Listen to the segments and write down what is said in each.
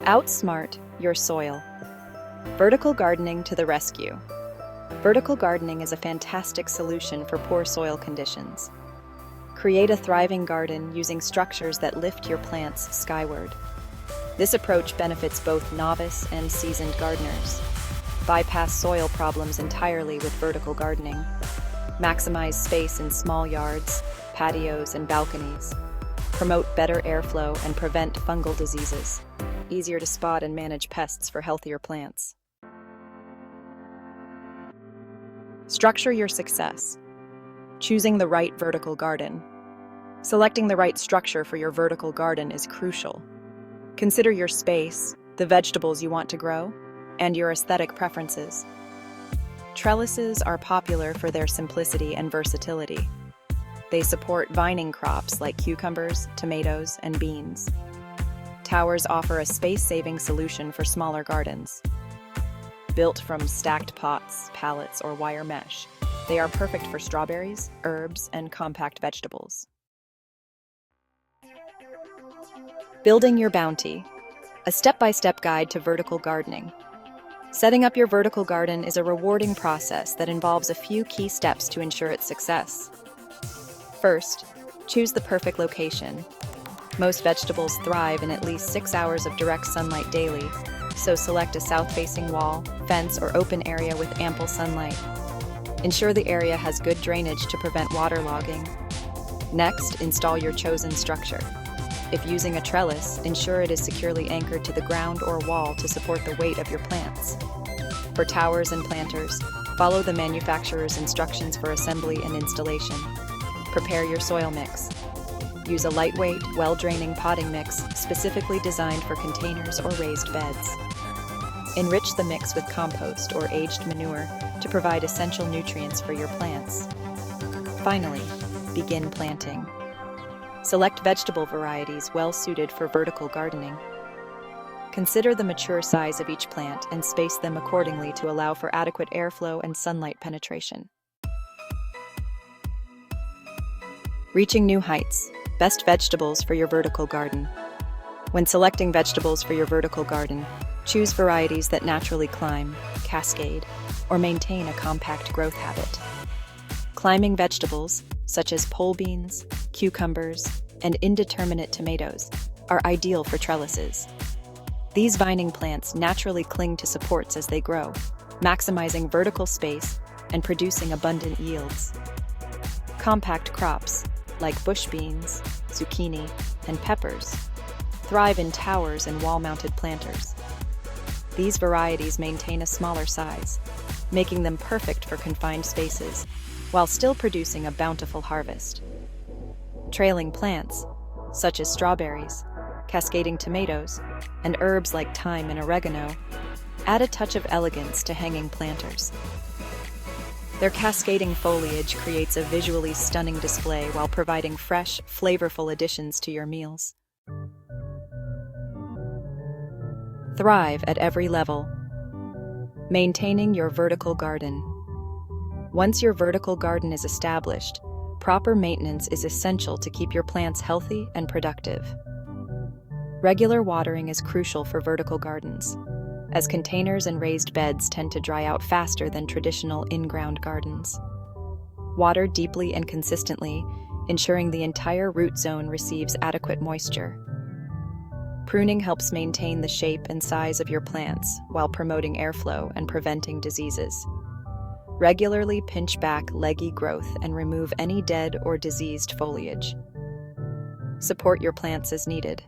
Outsmart your soil. Vertical gardening to the rescue. Vertical gardening is a fantastic solution for poor soil conditions. Create a thriving garden using structures that lift your plants skyward. This approach benefits both novice and seasoned gardeners. Bypass soil problems entirely with vertical gardening. Maximize space in small yards, patios, and balconies. Promote better airflow and prevent fungal diseases. Easier to spot and manage pests for healthier plants. Structure your success. Choosing the right vertical garden. Selecting the right structure for your vertical garden is crucial. Consider your space, the vegetables you want to grow, and your aesthetic preferences. Trellises are popular for their simplicity and versatility. They support vining crops like cucumbers, tomatoes, and beans. Towers offer a space-saving solution for smaller gardens. Built from stacked pots, pallets, or wire mesh, they are perfect for strawberries, herbs, and compact vegetables. Building your bounty. A step-by-step guide to vertical gardening. Setting up your vertical garden is a rewarding process that involves a few key steps to ensure its success. First, choose the perfect location. Most vegetables thrive in at least 6 hours of direct sunlight daily, so select a south-facing wall, fence, or open area with ample sunlight. Ensure the area has good drainage to prevent waterlogging. Next, install your chosen structure. If using a trellis, ensure it is securely anchored to the ground or wall to support the weight of your plants. For towers and planters, follow the manufacturer's instructions for assembly and installation. Prepare your soil mix. Use a lightweight, well-draining potting mix specifically designed for containers or raised beds. Enrich the mix with compost or aged manure to provide essential nutrients for your plants. Finally, begin planting. Select vegetable varieties well-suited for vertical gardening. Consider the mature size of each plant and space them accordingly to allow for adequate airflow and sunlight penetration. Reaching new heights. Best vegetables for your vertical garden. When selecting vegetables for your vertical garden, choose varieties that naturally climb, cascade, or maintain a compact growth habit. Climbing vegetables, such as pole beans, cucumbers, and indeterminate tomatoes, are ideal for trellises. These vining plants naturally cling to supports as they grow, maximizing vertical space and producing abundant yields. Compact crops, like bush beans, zucchini, and peppers, thrive in towers and wall-mounted planters. These varieties maintain a smaller size, making them perfect for confined spaces, while still producing a bountiful harvest. Trailing plants, such as strawberries, cascading tomatoes, and herbs like thyme and oregano, add a touch of elegance to hanging planters. Their cascading foliage creates a visually stunning display while providing fresh, flavorful additions to your meals. Thrive at every level. Maintaining your vertical garden. Once your vertical garden is established, proper maintenance is essential to keep your plants healthy and productive. Regular watering is crucial for vertical gardens, as containers and raised beds tend to dry out faster than traditional in-ground gardens. Water deeply and consistently, ensuring the entire root zone receives adequate moisture. Pruning helps maintain the shape and size of your plants while promoting airflow and preventing diseases. Regularly pinch back leggy growth and remove any dead or diseased foliage. Support your plants as needed,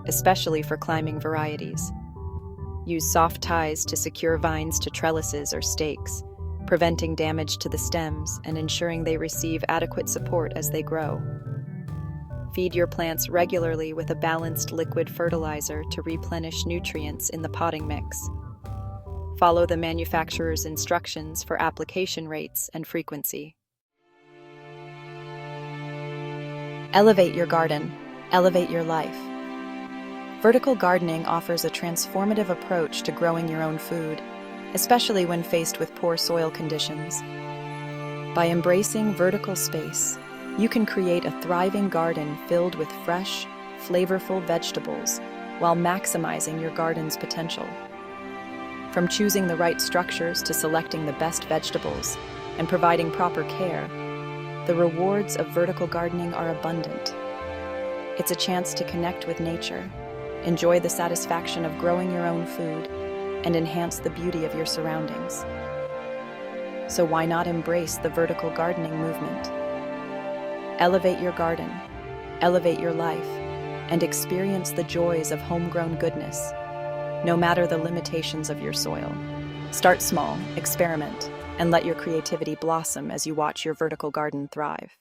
especially for climbing varieties. Use soft ties to secure vines to trellises or stakes, preventing damage to the stems and ensuring they receive adequate support as they grow. Feed your plants regularly with a balanced liquid fertilizer to replenish nutrients in the potting mix. Follow the manufacturer's instructions for application rates and frequency. Elevate your garden. Elevate your life. Vertical gardening offers a transformative approach to growing your own food, especially when faced with poor soil conditions. By embracing vertical space, you can create a thriving garden filled with fresh, flavorful vegetables while maximizing your garden's potential. From choosing the right structures to selecting the best vegetables and providing proper care, the rewards of vertical gardening are abundant. It's a chance to connect with nature, enjoy the satisfaction of growing your own food, and enhance the beauty of your surroundings. So why not embrace the vertical gardening movement? Elevate your garden, elevate your life, and experience the joys of homegrown goodness, no matter the limitations of your soil. Start small, experiment, and let your creativity blossom as you watch your vertical garden thrive.